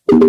Bapak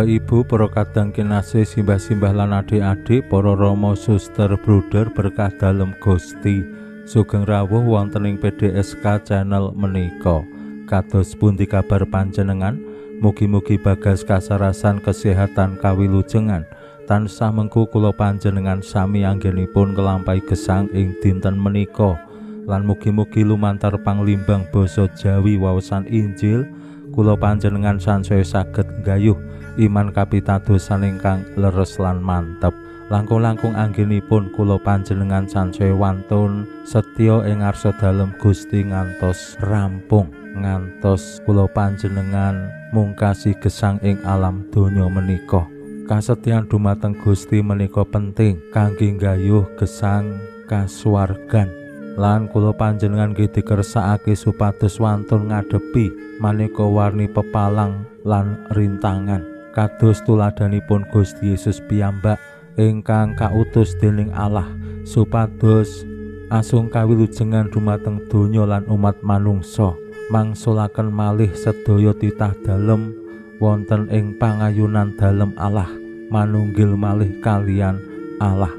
Ibu para kadang kinasih simbah-simbah lan adik-adik, para rama suster bruder berkah dalem Gusti, sugeng rawuh wonten ing PDSK channel menika. Kados pundi kabar panjenengan? Mugi-mugi bagas kasarasan kesehatan kawilujengan tansah mengku kula panjenengan sami anggenipun nglampahi gesang ing dinten menika, lan mugi-mugi lumantar panglimbang basa Jawi waosan Injil kula panjenengan sansaya saged nggayuh iman kapitadosan ingkang leres lan mantep. Langkung-langkung anggenipun kula panjenengan sansaya wantun setya ing ngarsa dalem Gusti ngantos rampung, ngantos kula panjenengan mungkasi gesang ing alam donya menika. Kasetyan dumateng Gusti menika penting kangge nggayuh gesang kasuwargan, lan kula panjenengan nggih dikersakake supados wantun ngadepi maneka warni pepalang lan rintangan kados tuladanipun Gusti Yesus piyambak ingkang kautus dening Allah supados asung kawilujengan dumateng donya lan umat manungsa mangsulaken malih sedaya titah dalem wonten ing pangayunan dalem Allah, manunggil malih kalian Allah.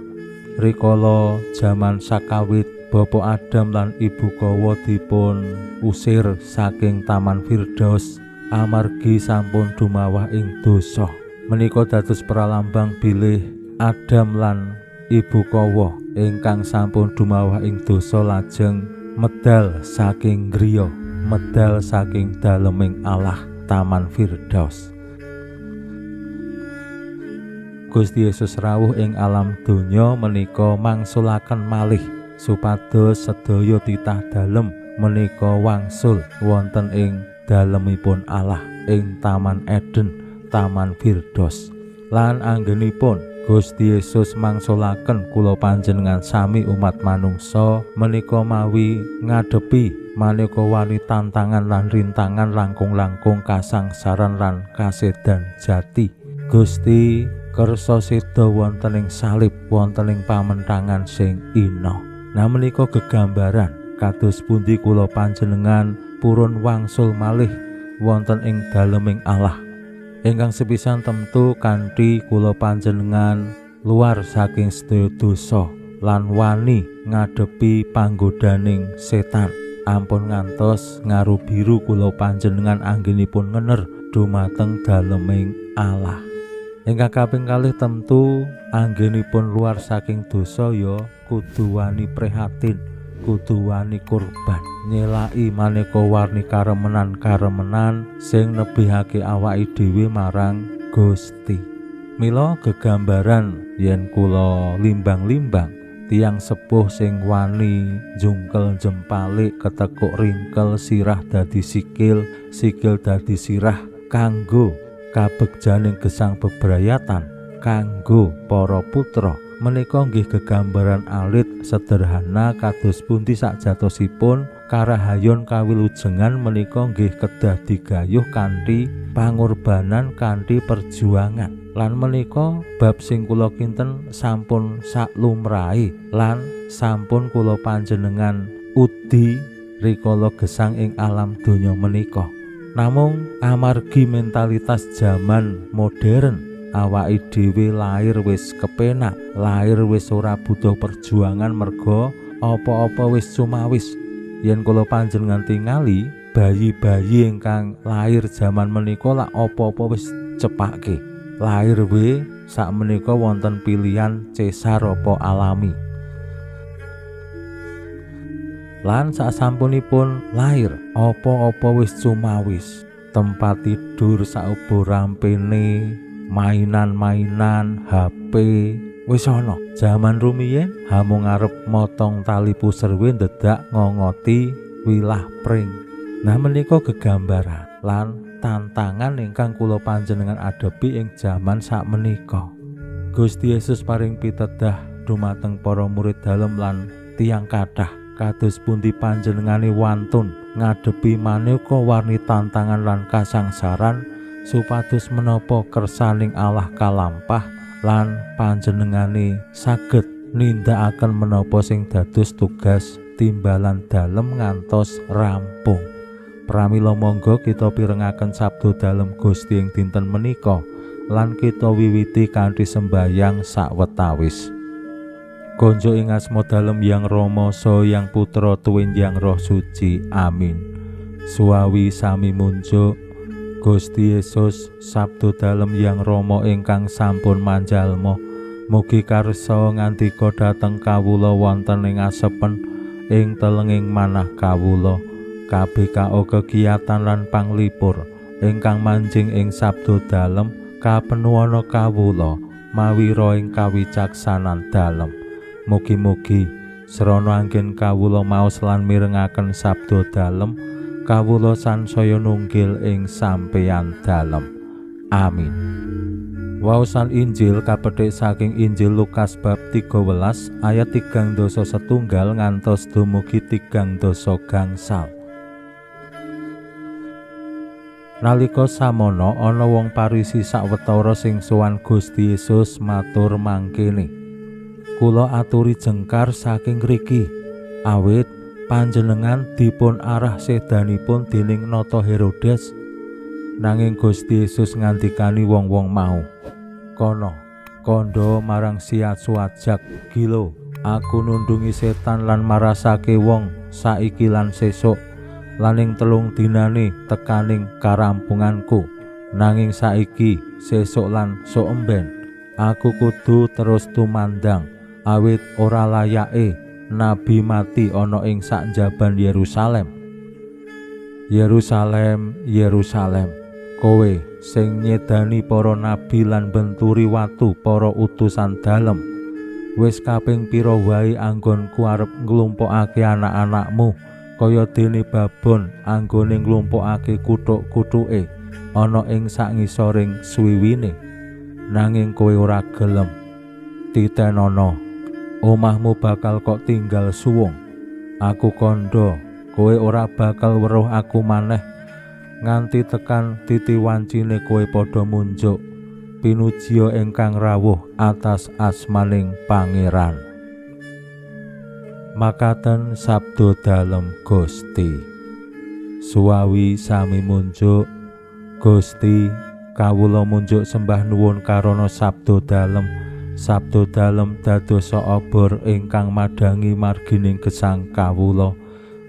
Rikala jaman sakawit Bapak Adam lan Ibu Kawa dipun usir saking Taman Firdaus amargi sampun dumawah ing dosa. Menika dados pralambang bilih Adam lan Ibu Kawa ingkang sampun dumawah ing dosa lajeng medal saking griya, medal saking daleming Allah Taman Firdaus. Gusti Yesus rawuh ing alam donya menika mangsulaken malih supados sedaya titah dalem menika wangsul wonten ing dalemipun Allah ing Taman Eden, Taman Firdaus. Lan anggenipun Gusti Yesus mangsulaken kula panjenengan sami umat manungsa menika mawi ngadepi maneka wani tantangan lan rintangan langkung-langkung kasangsaran lan kasedan jati. Gusti kersa seda wonten ing salib, wonten ing pamentangan sing ina. Nah menika gegambaran kados pundi kula panjenengan purun wangsul malih wonten ing daleming Allah ingkang sepisan temtu kanthi kula panjenengan luar saking sedaya dosa lan wani ngadepi panggodaning setan ampun ngantos ngarubiru kula panjenengan anggenipun ngener dumateng daleming Allah. Ingkang kaping kalih temtu anggenipun luar saking dosa ya kudu wani prihatin, kudu wani kurban, nyelaki maneka warni karemenan-karemenan sing nebihake awake dhewe marang Gusti. Mila gegambaran yen kula limbang-limbang tiang sepuh sing wani jungkel jempalik ketekuk ringkel sirah dadi sikil, sikil dadi sirah kanggo kabegjaning gesang bebrayatan kanggo para putra. Menika nggih gegambaran alit sederhana kados pundi sakjatosipun karahayon kawilujengan menika nggih kedah digayuh kanthi pangorbanan, kanthi perjuangan. Lan menika bab sing kula kinten sampun saklumrahe lan sampun kula panjenengan udi rikala gesang ing alam donya menika. Namung amargi mentalitas zaman modern awake dhewe lair wis kepenak, lair wis ora butuh perjuangan merga apa-apa wis cumawis. Yen kula panjenengan tingali bayi-bayi ingkang lair zaman menika lak apa-apa wis cepake. Lair we sak menika wonten pilihan cesar apa alami. Lan sasampunipun lair apa-apa wis cumawis. Tempat tidur saubo rampene, mainan-mainan, HP wis ana. Zaman rumiyin hamung arep motong tali puserwe ndedak ngongoti wilah pring. Nah menika gegambaran lan tantangan ingkang kula panjenengan adepi ing jaman sakmenika. Gusti Yesus paring pitedah dumateng para murid dalem lan tiyang kathah kados pundi panjenengane wantun ngadepi maneka warni tantangan lan kasangsaran supados menapa kersaning Allah kalampah lan panjenengane saged nindakaken menapa sing dados tugas timbalan dalem ngantos rampung. Pramila monggo kita pirengaken sabda dalem Gusti ing dinten menika lan kita wiwiti kanthi sembahyang sawetawis. Konjo ing asma dalem Yang Rama saha Yang Putra tuwin Yang Roh Suci. Amin. Suawi sami munjuk Gusti Yesus sabda dalem Yang Rama ingkang sampun manjalma mugi karsa ngandika dhateng kawula wonten ing asepen ing telenging manah kawula kabeh kegiatan lan panglipur ingkang manjing ing sabda dalem kapenuwana kawula mawi ro ing kawicaksanan dalem. Mugi-mugi srana anggen kawula maos lan mirengaken sabda dalem kawula sansaya nunggil ing sampeyan dalem. Amin. Waosan Injil kapethik saking Injil Lukas bab 13 ayat 3 dosa setunggal ngantos dumugi 3 dosa gangsal. Nalika samono ana wong Parisi sawetara sing sowan Gusti Yesus matur mangkene, "Kula aturi jengkar saking mriki, awit panjenengan dipun arah sedanipun dening nata Herodes." Nanging Gusti Yesus ngandikani wong-wong mau, "Kono, kandha marang siat-suajak gila, aku nundungi setan lan marasake wong saiki lan sesuk, lan ing 3 dinane tekaning karampunganku. Nanging saiki, sesuk lan sok emben, aku kudu terus tumandang, awit ora layake nabi mati ana ing sak njaban Yerusalem. Yerusalem, Yerusalem, kowe sing nyedani para nabi lan benturi watu para utusan dalem. Wis kaping pira wae anggonku arep nglumpukake anak-anakmu kaya dene babon anggone nglumpukake kuthuk-kuthuke ana ing sak ngisoring swiwine. Nanging kowe ora gelem. Titenono, omahmu bakal kok tinggal suwung. Aku kandha kowe ora bakal weruh aku maneh nganti tekan titi wancine kowe padha munjuk pinujiya ingkang rawuh atas asmaning Pangeran." Makaten sabda dalem Gusti. Suawi sami munjuk Gusti, kawula munjuk sembah nuwun karana sabda dalem. Sabda dalem dadosa obor ingkang madangi margining gesang kawula.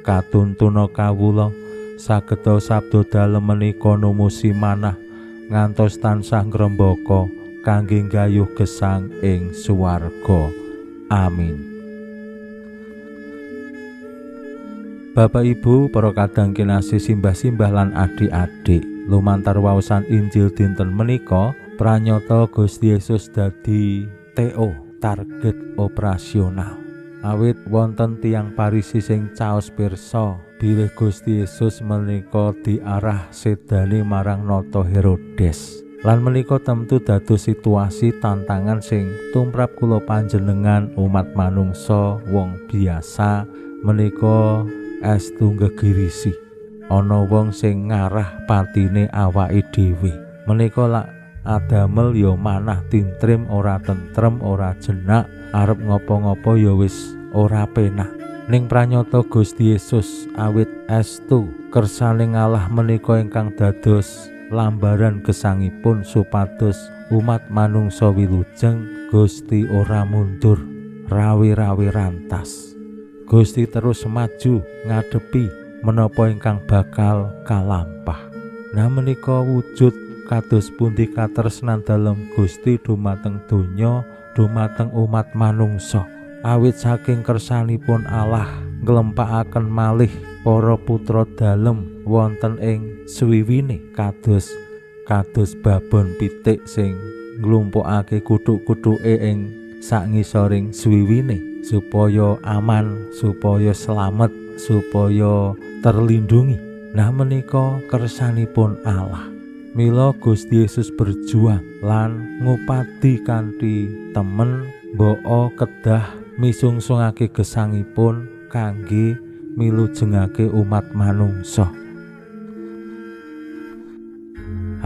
Katuntuna kawula sageta sabda dalem menika numusi manah ngantos tansah ngrembaka kangge nggayuh gesang ing swarga. Amin. Bapak Ibu, para kadang kinasih simbah-simbah lan adik-adik, lumantar waosan Injil dinten menika pranyata Gusti Yesus dadi TO, target operasional. Awit wonten tiyang Parisi sing caos pirsa bilih Gusti Yesus menika diarah sedane marang nata Herodes. Lan menika tentu dados situasi tantangan sing tumrap kula panjenengan umat manungsa wong biasa menika estu gegirisi. Ana wong sing ngarah patine awake dhewe. Menika lak adamel ya manah tintrim ora tentrem ora jenak, arep ngopo-ngopo ya wis ora penak. Ning pranyata Gusti Yesus awit estu kersaning Allah menika ingkang dados lambaran gesangipun supados umat manungsa wilujeng. Gusti ora mundur, rawi-rawi rantas. Gusti terus maju ngadepi menapa ingkang bakal kalampah. Nah menika wujud kados pundi katresnan dalem Gusti dumateng donya, dumateng umat manungsa. Awit saking kersanipun Allah nglempakaken malih para putra dalem wonten ing swiwine kados babon pitik sing nglumpukake kuthuk-kuthuke ing sak ngisoring swiwine supaya aman, supaya selamat, supaya terlindungi. Nah menika kersanipun Allah. Mila Gusti Yesus berjuang lan ngupati kanthi temen mboko kedah misungsungake gesangipun kangge milujengake umat manungsa.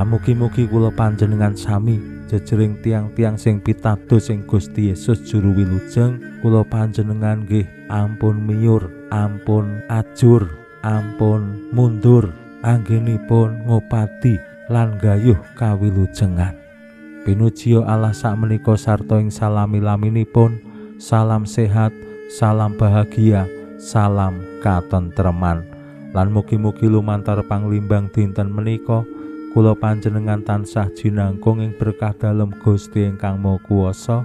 Mugi-mugi kula panjenengan sami jejering tiang-tiang sing pitados ing Gusti Yesus juru wilujeng, kula panjenengan nggih ampun miyur, ampun ajur, ampun mundur anggenipun ngopati lan gayuh kawilujengan. Pinuji Allah sakmenika sarta ing salami-laminipun. Salam sehat, salam bahagia, salam katentreman. Lan mugi-mugi lumantar panglimbang dinten menika kula panjenengan tansah jinangkung ing berkah dalem Gusti ingkang Maha Kuwasa,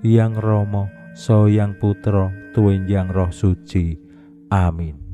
Hyang Rama saha Hyang Putra tuwin Hyang Roh Suci. Amin.